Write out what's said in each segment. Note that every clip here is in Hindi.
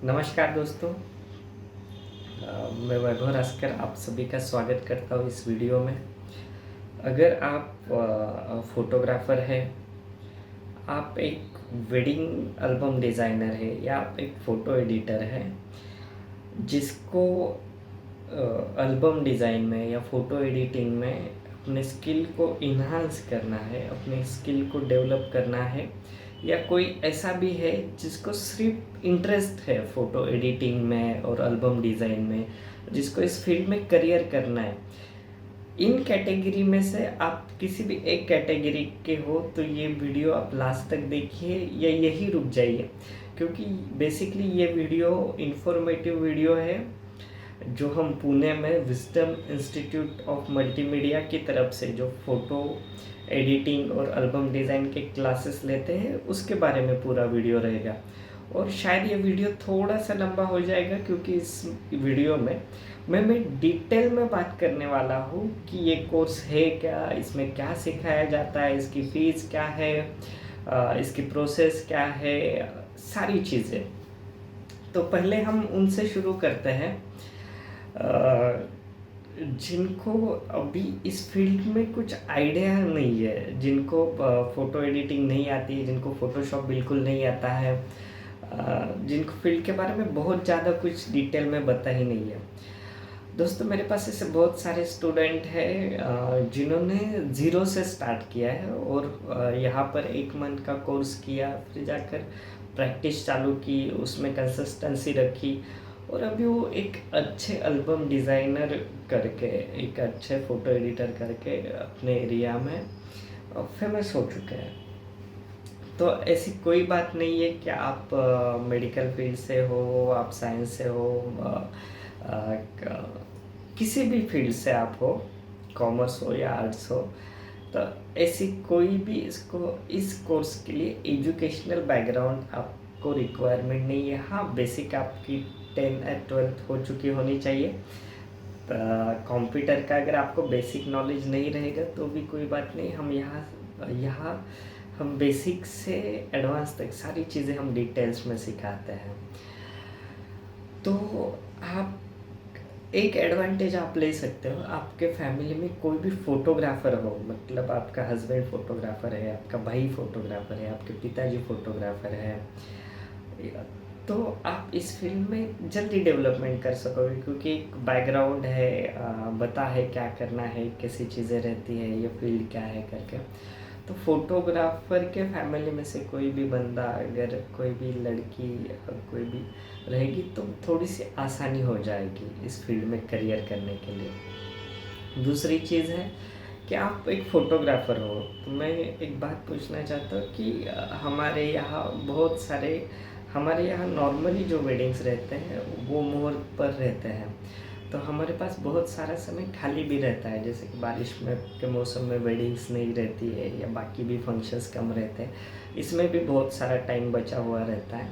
नमस्कार दोस्तों। मैं वैभव रास्कर आप सभी का स्वागत करता हूँ इस वीडियो में। अगर आप फोटोग्राफ़र हैं, आप एक वेडिंग एल्बम डिज़ाइनर है या आप एक फ़ोटो एडिटर हैं जिसको एल्बम डिज़ाइन में या फ़ोटो एडिटिंग में अपने स्किल को इन्हांस करना है, अपने स्किल को डेवलप करना है, या कोई ऐसा भी है जिसको सिर्फ इंटरेस्ट है फ़ोटो एडिटिंग में और एल्बम डिज़ाइन में, जिसको इस फील्ड में करियर करना है। इन कैटेगरी में से आप किसी भी एक कैटेगरी के हो तो ये वीडियो आप लास्ट तक देखिए या यही रुक जाइए, क्योंकि बेसिकली ये वीडियो इन्फॉर्मेटिव वीडियो है जो हम पुणे में विज़डम इंस्टीट्यूट ऑफ मल्टीमीडिया की तरफ से जो फ़ोटो एडिटिंग और एल्बम डिज़ाइन के क्लासेस लेते हैं उसके बारे में पूरा वीडियो रहेगा। और शायद ये वीडियो थोड़ा सा लंबा हो जाएगा क्योंकि इस वीडियो में मैं डिटेल में बात करने वाला हूँ कि ये कोर्स है क्या, इसमें क्या सिखाया जाता है, इसकी फ़ीस क्या है, इसकी प्रोसेस क्या है, सारी चीज़ें। तो पहले हम उनसे शुरू करते हैं जिनको अभी इस फील्ड में कुछ आइडिया नहीं है, जिनको फ़ोटो एडिटिंग नहीं आती है, जिनको फ़ोटोशॉप बिल्कुल नहीं आता है, जिनको फील्ड के बारे में बहुत ज़्यादा कुछ डिटेल में पता ही नहीं है। दोस्तों, मेरे पास ऐसे बहुत सारे स्टूडेंट हैं जिन्होंने ज़ीरो से स्टार्ट किया है और यहाँ पर 1 मंथ का कोर्स किया, फिर जाकर प्रैक्टिस चालू की, उसमें कंसिस्टेंसी रखी और अभी वो एक अच्छे एल्बम डिज़ाइनर करके, एक अच्छे फ़ोटो एडिटर करके अपने एरिया में फेमस हो चुके हैं। तो ऐसी कोई बात नहीं है कि आप मेडिकल फील्ड से हो, आप साइंस से हो, किसी भी फील्ड से आप हो, कॉमर्स हो या आर्ट्स हो, तो ऐसी कोई भी इसको इस कोर्स के लिए एजुकेशनल बैकग्राउंड आपको रिक्वायरमेंट नहीं है। हाँ, बेसिक आपकी 10 या 12th हो चुकी होनी चाहिए। कंप्यूटर का अगर आपको बेसिक नॉलेज नहीं रहेगा तो भी कोई बात नहीं, हम यहाँ हम बेसिक से एडवांस तक सारी चीज़ें हम डिटेल्स में सिखाते हैं। तो आप एक एडवांटेज आप ले सकते हो, आपके फैमिली में कोई भी फ़ोटोग्राफ़र हो, मतलब आपका हस्बैंड फ़ोटोग्राफ़र है, आपका भाई फ़ोटोग्राफ़र है, आपके पिताजी फ़ोटोग्राफ़र है, तो आप इस फील्ड में जल्दी डेवलपमेंट कर सकोगे क्योंकि एक बैकग्राउंड है, पता है क्या करना है, कैसी चीज़ें रहती है, ये फील्ड क्या है करके। तो फोटोग्राफर के फैमिली में से कोई भी बंदा, अगर कोई भी लड़की कोई भी रहेगी तो थोड़ी सी आसानी हो जाएगी इस फील्ड में करियर करने के लिए। दूसरी चीज़ है कि आप एक फ़ोटोग्राफ़र हो, तो मैं एक बात पूछना चाहता हूँ कि हमारे यहाँ नॉर्मली जो वेडिंग्स रहते हैं वो मुहूर्त पर रहते हैं, तो हमारे पास बहुत सारा समय खाली भी रहता है, जैसे कि बारिश में के मौसम में वेडिंग्स नहीं रहती है या बाकी भी फंक्शंस कम रहते हैं, इसमें भी बहुत सारा टाइम बचा हुआ रहता है।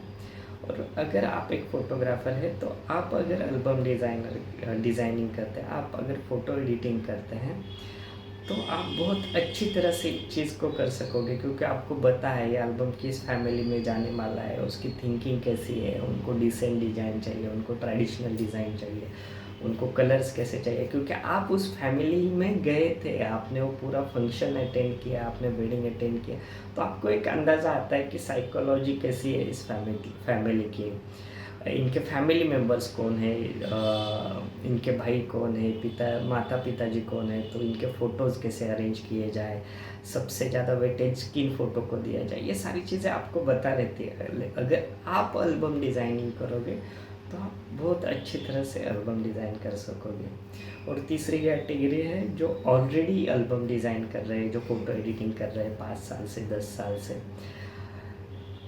और अगर आप एक फ़ोटोग्राफ़र हैं तो आप अगर एल्बम डिज़ाइनिंग करते हैं, आप अगर फ़ोटो एडिटिंग करते हैं तो आप बहुत अच्छी तरह से इस चीज़ को कर सकोगे क्योंकि आपको पता है ये एल्बम किस फैमिली में जाने वाला है, उसकी थिंकिंग कैसी है, उनको डिसेंट डिज़ाइन चाहिए, उनको ट्रेडिशनल डिज़ाइन चाहिए, उनको कलर्स कैसे चाहिए, क्योंकि आप उस फैमिली में गए थे, आपने वो पूरा फंक्शन अटेंड किया, आपने वेडिंग अटेंड किया, तो आपको एक अंदाज़ा आता है कि साइकोलॉजी कैसी है इस फैमिली की, इनके फैमिली मेम्बर्स कौन है, इनके भाई कौन है, माता पिताजी कौन है, तो इनके फ़ोटोज़ कैसे अरेंज किए जाए, सबसे ज़्यादा वेटेज किन फ़ोटो को दिया जाए, ये सारी चीज़ें आपको बता रहती है। अगर आप एल्बम डिज़ाइनिंग करोगे तो आप बहुत अच्छी तरह से एल्बम डिज़ाइन कर सकोगे। और तीसरी कैटेगरी है जो ऑलरेडी एल्बम डिज़ाइन कर रहे हैं, जो फ़ोटो एडिटिंग कर रहे हैं 5 साल से 10 साल से।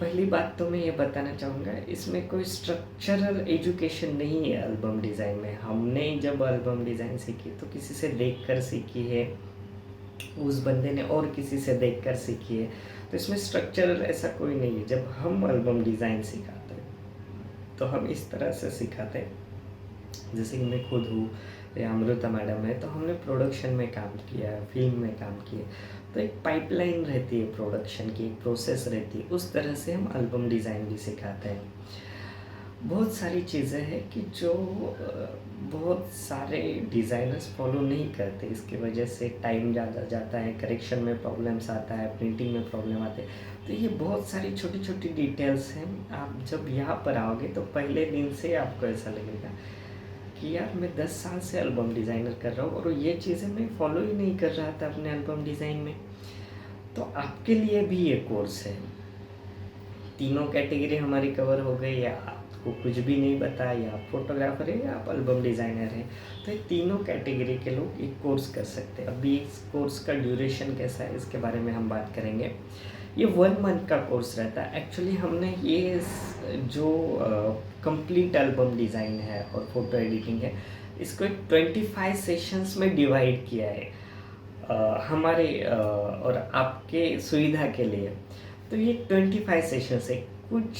पहली बात तो मैं ये बताना चाहूँगा, इसमें कोई स्ट्रक्चरल एजुकेशन नहीं है एल्बम डिज़ाइन में। हमने जब एल्बम डिज़ाइन सीखी तो किसी से देखकर सीखी है, उस बंदे ने और किसी से देखकर सीखी है, तो इसमें स्ट्रक्चरल ऐसा कोई नहीं है। जब हम एल्बम डिज़ाइन सिखाते हैं तो हम इस तरह से सिखाते हैं, जैसे कि मैं खुद हूँ या अमृता मैडम है, तो हमने प्रोडक्शन में काम किया है, फिल्म में काम किए, तो एक पाइपलाइन रहती है प्रोडक्शन की, एक प्रोसेस रहती है, उस तरह से हम एल्बम डिज़ाइन भी सिखाते हैं। बहुत सारी चीज़ें हैं कि जो बहुत सारे डिज़ाइनर्स फॉलो नहीं करते, इसकी वजह से टाइम ज़्यादा जाता है, करेक्शन में प्रॉब्लम्स आता है, प्रिंटिंग में प्रॉब्लम आते हैं। तो ये बहुत सारी छोटी-छोटी डिटेल्स हैं, आप जब यहाँ पर आओगे तो पहले दिन से आपको ऐसा लगेगा कि यार मैं 10 साल से एल्बम डिज़ाइनर कर रहा हूँ और ये चीज़ें मैं फॉलो ही नहीं कर रहा था अपने एल्बम डिज़ाइन में। तो आपके लिए भी ये कोर्स है। तीनों कैटेगरी हमारी कवर हो गई, या आपको कुछ भी नहीं पता, या आप फोटोग्राफर है या आप एल्बम डिज़ाइनर हैं, तो ये तीनों कैटेगरी के लोग एक कोर्स कर सकते हैं। अभी इस कोर्स का ड्यूरेशन कैसा है इसके बारे में हम बात करेंगे। ये 1 मंथ का कोर्स रहता है। एक्चुअली हमने ये जो कंप्लीट एल्बम डिज़ाइन है और फोटो एडिटिंग है, इसको एक 25 सेशंस में डिवाइड किया है हमारे और आपके सुविधा के लिए। तो ये 25 सेशंस है। कुछ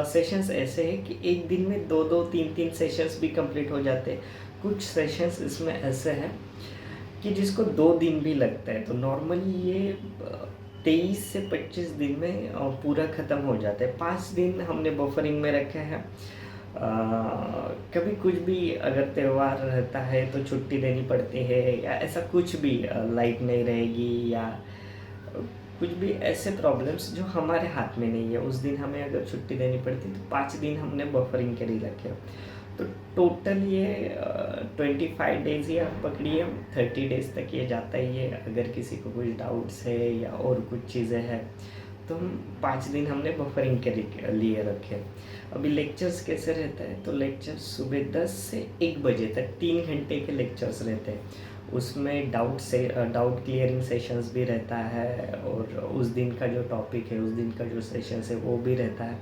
सेशंस ऐसे हैं कि एक दिन में 2-2, 3-3 सेशंस भी कंप्लीट हो जाते हैं। कुछ सेशंस इसमें ऐसे हैं कि जिसको 2 दिन भी लगता है। तो नॉर्मली ये 23 से 25 दिन में पूरा ख़त्म हो जाता है। 5 दिन हमने बफरिंग में रखे हैं। कभी कुछ भी अगर त्यौहार रहता है तो छुट्टी देनी पड़ती है, या ऐसा कुछ भी लाइट नहीं रहेगी, या कुछ भी ऐसे प्रॉब्लम्स जो हमारे हाथ में नहीं है, उस दिन हमें अगर छुट्टी देनी पड़ती तो 5 दिन हमने बफरिंग के लिए रखे। तो टोटल ये 25 डेज़ ही आप पकड़िए, 30 डेज़ तक ये जाता ही है। अगर किसी को कुछ डाउट्स है या और कुछ चीज़ें हैं तो हम 5 दिन हमने बफरिंग के लिए रखे। अभी लेक्चर्स कैसे रहता है, तो लेक्चर्स सुबह 10 से 1 बजे तक 3 घंटे के लेक्चर्स रहते हैं। उसमें डाउट क्लियरिंग सेशंस भी रहता है, और उस दिन का जो टॉपिक है, उस दिन का जो सेशंस है वो भी रहता है।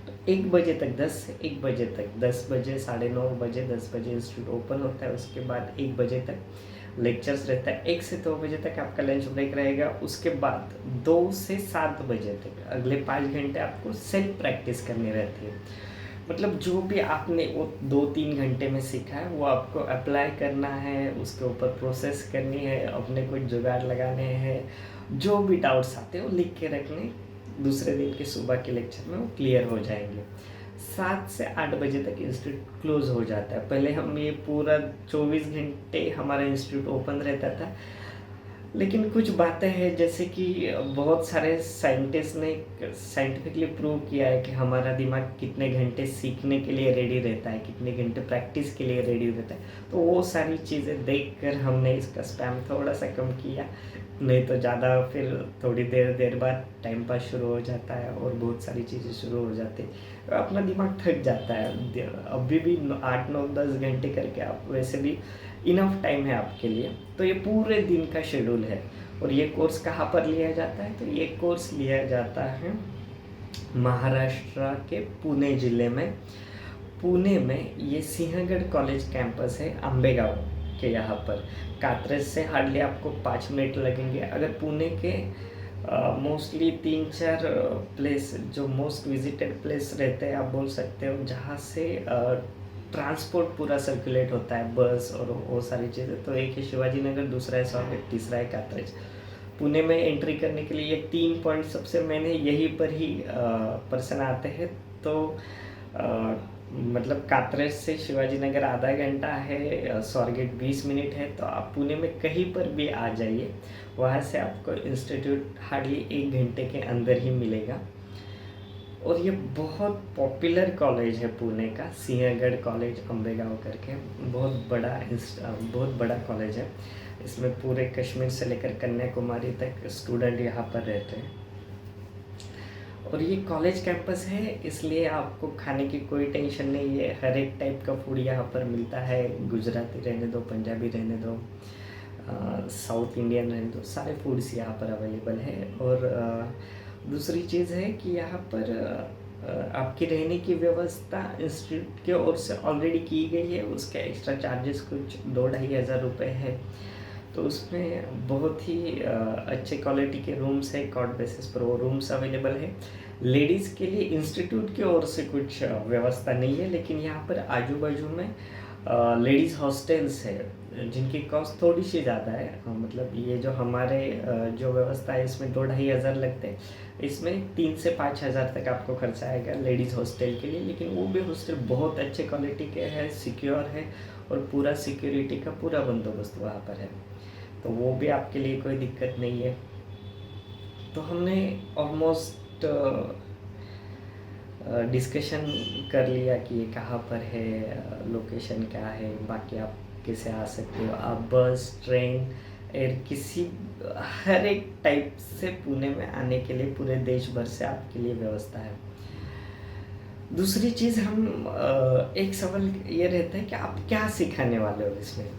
तो 1 बजे तक, 10 से 1 बजे तक, 10 बजे, 9:30 बजे, 10 बजे इंस्टीट्यूट ओपन होता है। उसके बाद 1 बजे तक लेक्चर्स रहता है। 1 से 2 बजे तक आपका लंच ब्रेक रहेगा। उसके बाद 2 से 7 बजे तक अगले 5 घंटे आपको सेल्फ प्रैक्टिस करनी रहती है। मतलब जो भी आपने वो 2-3 घंटे में सीखा है वो आपको अप्लाई करना है, उसके ऊपर प्रोसेस करनी है, अपने कुछ जुगाड़ लगाने हैं। जो भी डाउट्स आते हैं वो लिख के रखने, दूसरे दिन के सुबह के लेक्चर में वो क्लियर हो जाएंगे। 7 से 8 बजे तक इंस्टीट्यूट क्लोज़ हो जाता है। पहले हम ये पूरा 24 घंटे हमारा इंस्टीट्यूट ओपन रहता था, लेकिन कुछ बातें हैं जैसे कि बहुत सारे साइंटिस्ट ने साइंटिफिकली प्रूव किया है कि हमारा दिमाग कितने घंटे सीखने के लिए रेडी रहता है, कितने घंटे प्रैक्टिस के लिए रेडी रहता है। तो वो सारी चीज़ें देखकर हमने इसका स्पैम थोड़ा सा कम किया, नहीं तो ज़्यादा फिर थोड़ी देर बाद टाइम पास शुरू हो जाता है और बहुत सारी चीज़ें शुरू हो जाती है, अपना दिमाग थक जाता है। अभी भी 8-9-10 घंटे करके आप वैसे भी इनफ टाइम है आपके लिए। तो ये पूरे दिन का शेड्यूल है। और ये कोर्स कहाँ पर लिया जाता है, तो ये कोर्स लिया जाता है महाराष्ट्र के पुणे ज़िले में। पुणे में ये सिंहगढ़ कॉलेज कैंपस है, आंबेगांव के यहाँ पर। कात्रज से हार्डली आपको 5 मिनट लगेंगे। अगर पुणे के मोस्टली 3-4 प्लेस जो मोस्ट विजिटेड प्लेस रहते हैं, आप बोल सकते हो, जहाँ से ट्रांसपोर्ट पूरा सर्कुलेट होता है, बस और वो सारी चीज़ें। तो एक है शिवाजी नगर, दूसरा है स्वागत, तीसरा है कात्रज। पुणे में एंट्री करने के लिए ये 3 पॉइंट सबसे मैंने यहीं पर ही पर्सन आते हैं। तो मतलब कात्रज से शिवाजी नगर आधा घंटा है, स्वारगेट 20 मिनट है। तो आप पुणे में कहीं पर भी आ जाइए, वहाँ से आपको इंस्टीट्यूट हार्डली 1 घंटे के अंदर ही मिलेगा। और ये बहुत पॉपुलर कॉलेज है पुणे का, सिंहगढ़ कॉलेज अंबेगांव करके। बहुत बड़ा कॉलेज है। इसमें पूरे कश्मीर से लेकर कन्याकुमारी तक स्टूडेंट यहाँ पर रहते हैं। और ये कॉलेज कैंपस है, इसलिए आपको खाने की कोई टेंशन नहीं है। हर एक टाइप का फूड यहाँ पर मिलता है। गुजराती रहने दो, पंजाबी रहने दो, साउथ इंडियन रहने दो, सारे फूड्स यहाँ पर अवेलेबल है। और दूसरी चीज़ है कि यहाँ पर आपकी रहने की व्यवस्था इंस्टीट्यूट की ओर से ऑलरेडी की गई है। उसके एक्स्ट्रा चार्जेस कुछ 2-2.5 हज़ार रुपये है। तो उसमें बहुत ही अच्छे क्वालिटी के रूम्स है, कॉट बेसिस पर वो रूम्स अवेलेबल है। लेडीज़ के लिए इंस्टीट्यूट की ओर से कुछ व्यवस्था नहीं है, लेकिन यहाँ पर आजू बाजू में लेडीज़ हॉस्टल्स है। जिनकी कॉस्ट थोड़ी सी ज़्यादा है, मतलब ये जो हमारे जो व्यवस्था है इसमें 2-2,500 लगते हैं, इसमें 3 से 5,000 तक आपको खर्चा आएगा लेडीज़ हॉस्टल के लिए। लेकिन वो भी हॉस्टल बहुत अच्छे क्वालिटी के है, सिक्योर है और पूरा सिक्योरिटी का पूरा बंदोबस्त वहाँ पर है, तो वो भी आपके लिए कोई दिक्कत नहीं है। तो हमने ऑलमोस्ट डिस्कशन कर लिया कि ये कहाँ पर है, लोकेशन क्या है, बाकी आप कैसे आ सकते हो। आप बस, ट्रेन, एयर किसी हर एक टाइप से पुणे में आने के लिए पूरे देश भर से आपके लिए व्यवस्था है। दूसरी चीज़ हम एक सवाल ये रहता है कि आप क्या सिखाने वाले हो इसमें।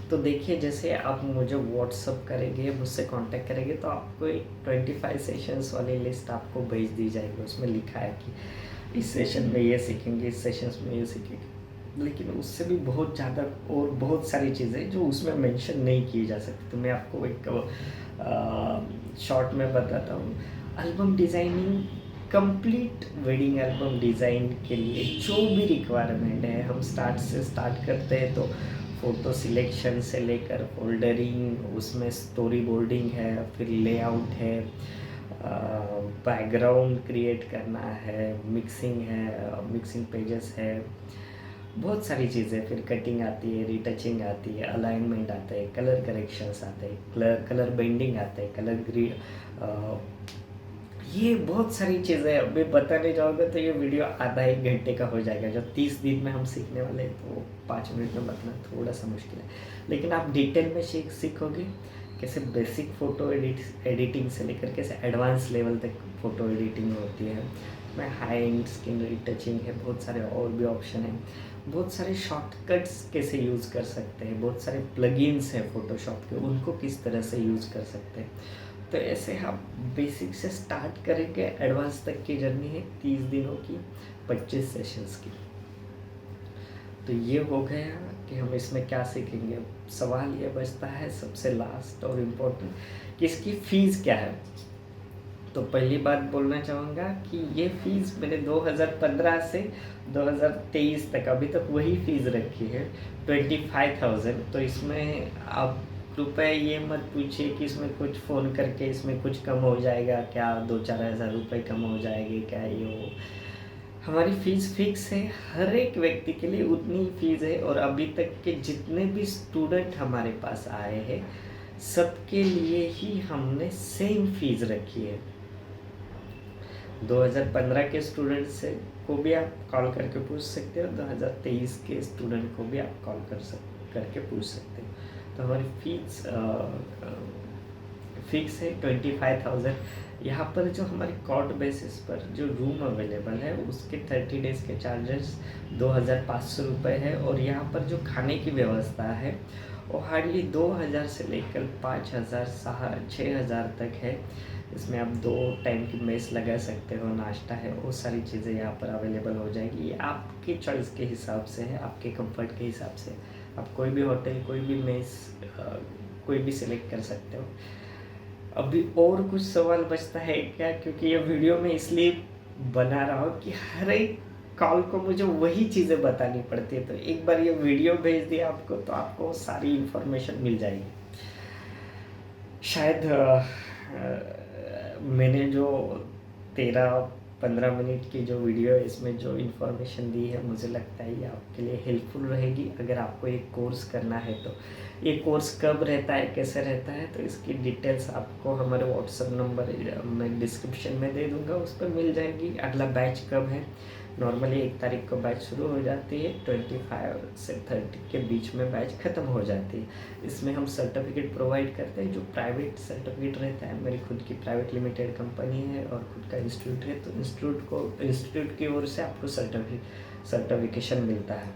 तो देखिए, जैसे आप मुझे व्हाट्सअप करेंगे, मुझसे कांटेक्ट करेंगे, तो आपको एक 25 सेशंस वाली लिस्ट आपको भेज दी जाएगी। उसमें लिखा है कि इस सेशन में ये सीखेंगे, इस सेशंस में ये सीखेंगे। लेकिन उससे भी बहुत ज़्यादा और बहुत सारी चीज़ें जो उसमें मेंशन नहीं की जा सकती। तो मैं आपको एक शॉर्ट में बताता हूँ। Album designing, complete wedding album design के लिए जो भी रिक्वायरमेंट है, हम स्टार्ट करते हैं तो फ़ोटो सिलेक्शन से लेकर फोल्डरिंग, उसमें स्टोरी बोर्डिंग है, फिर लेआउट है, बैकग्राउंड क्रिएट करना है, मिक्सिंग है, मिक्सिंग पेजेस है, बहुत सारी चीज़ें, फिर कटिंग आती है, रिटचिंग आती है, अलाइनमेंट आता है, कलर करेक्शंस आते हैं, कलर बेंडिंग आता है, ये बहुत सारी चीज़ें अभी बताने जाओगे तो ये वीडियो आधा 1 घंटे का हो जाएगा। जो 30 दिन में हम सीखने वाले हैं तो 5 मिनट में बताना थोड़ा सा मुश्किल है। लेकिन आप डिटेल में सीखोगे कैसे बेसिक फ़ोटो एडिटिंग से लेकर कैसे एडवांस लेवल तक फ़ोटो एडिटिंग होती है। मैं हाई एंड स्किन रिटचिंग है, बहुत सारे और भी ऑप्शन हैं, बहुत सारे शॉर्टकट्स कैसे यूज़ कर सकते हैं, बहुत सारे प्लगइन्स हैं फ़ोटोशॉप के, उनको किस तरह से यूज़ कर सकते हैं। तो ऐसे हम बेसिक से स्टार्ट करेंगे, एडवांस तक की जर्नी है 30 दिनों की, 25 सेशंस की। तो ये हो गया कि हम इसमें क्या सीखेंगे। सवाल ये बचता है सबसे लास्ट और इम्पोर्टेंट कि इसकी फ़ीस क्या है। तो पहली बात बोलना चाहूँगा कि ये फ़ीस मैंने 2015 से 2023 तक अभी तक वही फ़ीस रखी है, 25,000। तो इसमें आप रुपए ये मत पूछिए कि इसमें कुछ फ़ोन करके इसमें कुछ कम हो जाएगा क्या, 2-4 हज़ार रुपये कम हो जाएंगे क्या, ये वो। हमारी फ़ीस फिक्स है, हर एक व्यक्ति के लिए उतनी ही फ़ीस है। और अभी तक के जितने भी स्टूडेंट हमारे पास आए हैं, सबके लिए ही हमने सेम फ़ीस रखी है। 2015 के स्टूडेंट से को भी आप कॉल करके पूछ सकते हो, 2023 के स्टूडेंट को भी आप कॉल करके पूछ सकते हो। तो हमारी फीस फिक्स है 25,000। यहाँ पर जो हमारे कॉर्ड बेसिस पर जो रूम अवेलेबल है उसके 30 डेज़ के चार्जेस 2,500 रुपये है। और यहाँ पर जो खाने की व्यवस्था है वो हार्डली 2,000 से लेकर 5,000 6,000 तक है। इसमें आप 2 टाइम की मेस लगा सकते हो, नाश्ता है, वो सारी चीज़ें यहाँ पर अवेलेबल हो जाएगी। ये आपकी चॉइस के हिसाब से है, आपके कंफर्ट के हिसाब से। आप कोई भी होटल, कोई भी मेस, कोई भी सिलेक्ट कर सकते हो। अभी और कुछ सवाल बचता है क्या, क्योंकि ये वीडियो मैं इसलिए बना रहा हूँ कि हर एक कॉल को मुझे वही चीज़ें बतानी पड़ती है। तो एक बार ये वीडियो भेज दिया आपको तो आपको सारी इन्फॉर्मेशन मिल जाएगी। शायद मैंने जो 13-15 मिनट की जो वीडियो है इसमें जो इन्फॉर्मेशन दी है, मुझे लगता है ये आपके लिए हेल्पफुल रहेगी। अगर आपको एक कोर्स करना है तो ये कोर्स कब रहता है, कैसे रहता है, तो इसकी डिटेल्स आपको हमारे व्हाट्सएप नंबर मैं डिस्क्रिप्शन में दे दूंगा, उस पर मिल जाएगी। अगला बैच कब है, नॉर्मली 1 तारीख को बैच शुरू हो जाती है, 25 से 30 के बीच में बैच ख़त्म हो जाती है। इसमें हम सर्टिफिकेट प्रोवाइड करते हैं, जो प्राइवेट सर्टिफिकेट रहता है। मेरी खुद की प्राइवेट लिमिटेड कंपनी है और खुद का इंस्टीट्यूट है, तो इंस्टीट्यूट की ओर से आपको सर्टिफिकेशन मिलता है।